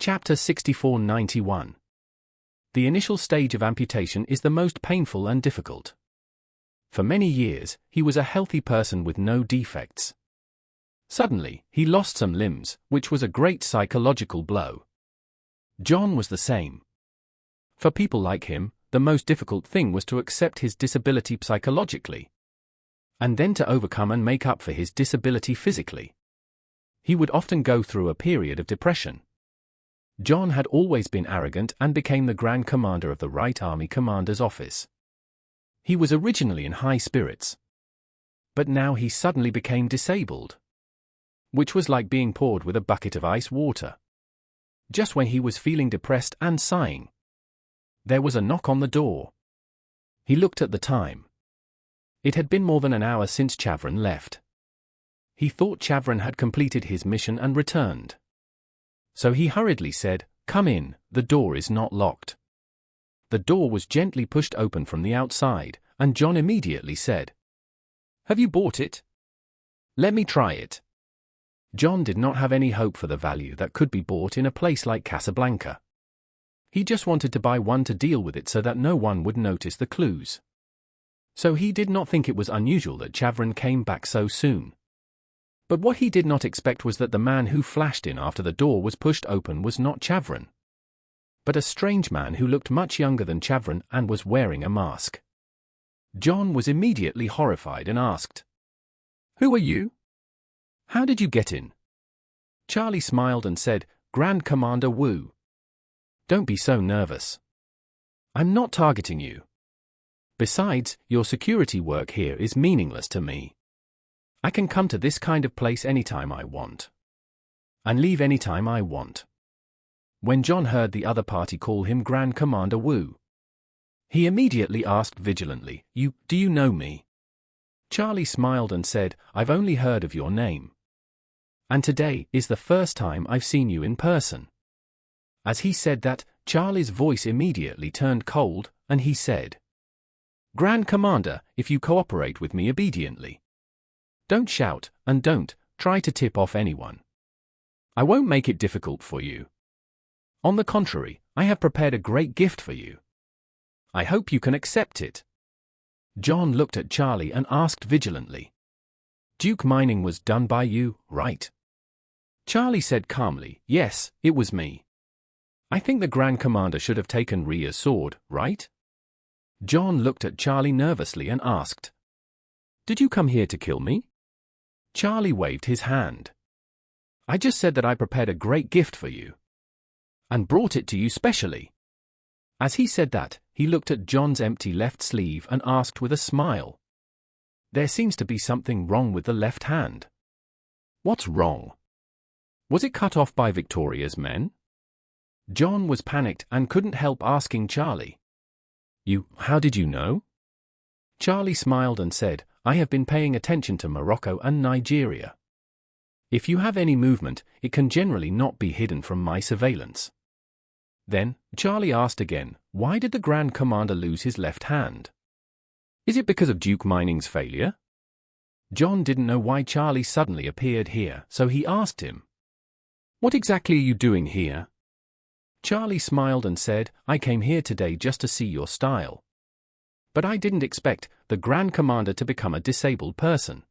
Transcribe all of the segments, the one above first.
Chapter 6491. The initial stage of amputation is the most painful and difficult. For many years, he was a healthy person with no defects. Suddenly, he lost some limbs, which was a great psychological blow. John was the same. For people like him, the most difficult thing was to accept his disability psychologically, and then to overcome and make up for his disability physically. He would often go through a period of depression. John had always been arrogant and became the Grand Commander of the Right Army Commander's Office. He was originally in high spirits, but now he suddenly became disabled, which was like being poured with a bucket of ice water. Just when he was feeling depressed and sighing, there was a knock on the door. He looked at the time. It had been more than an hour since Chavarin left. He thought Chavarin had completed his mission and returned. So he hurriedly said, "Come in, the door is not locked." The door was gently pushed open from the outside, and John immediately said, "Have you bought it? Let me try it." John did not have any hope for the value that could be bought in a place like Casablanca. He just wanted to buy one to deal with it so that no one would notice the clues. So he did not think it was unusual that Chavarin came back so soon. But what he did not expect was that the man who flashed in after the door was pushed open was not Chavarin, but a strange man who looked much younger than Chavarin and was wearing a mask. John was immediately horrified and asked, "Who are you? How did you get in?" Charlie smiled and said, "Grand Commander Wu. Don't be so nervous. I'm not targeting you. Besides, your security work here is meaningless to me. I can come to this kind of place anytime I want, and leave anytime I want." When John heard the other party call him Grand Commander Wu, he immediately asked vigilantly, Do you know me?" Charlie smiled and said, "I've only heard of your name. And today is the first time I've seen you in person." As he said that, Charlie's voice immediately turned cold, and he said, "Grand Commander, if you cooperate with me obediently, don't shout, and don't try to tip off anyone, I won't make it difficult for you. On the contrary, I have prepared a great gift for you. I hope you can accept it." John looked at Charlie and asked vigilantly, "Duke Mining was done by you, right?" Charlie said calmly, "Yes, it was me. I think the Grand Commander should have taken Ria's sword, right?" John looked at Charlie nervously and asked, "Did you come here to kill me?" Charlie waved his hand. "I just said that I prepared a great gift for you, and brought it to you specially." As he said that, he looked at John's empty left sleeve and asked with a smile, "There seems to be something wrong with the left hand." "What's wrong? Was it cut off by Victoria's men?" John was panicked and couldn't help asking Charlie, How did you know?" Charlie smiled and said, "I have been paying attention to Morocco and Nigeria. If you have any movement, it can generally not be hidden from my surveillance." Then, Charlie asked again, "Why did the Grand Commander lose his left hand? Is it because of Duke Mining's failure?" John didn't know why Charlie suddenly appeared here, so he asked him, "What exactly are you doing here?" Charlie smiled and said, "I came here today just to see your style. But I didn't expect the Grand Commander to become a disabled person.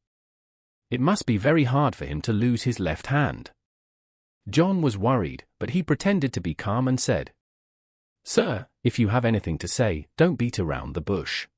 It must be very hard for him to lose his left hand." John was worried, but he pretended to be calm and said, "Sir, if you have anything to say, don't beat around the bush.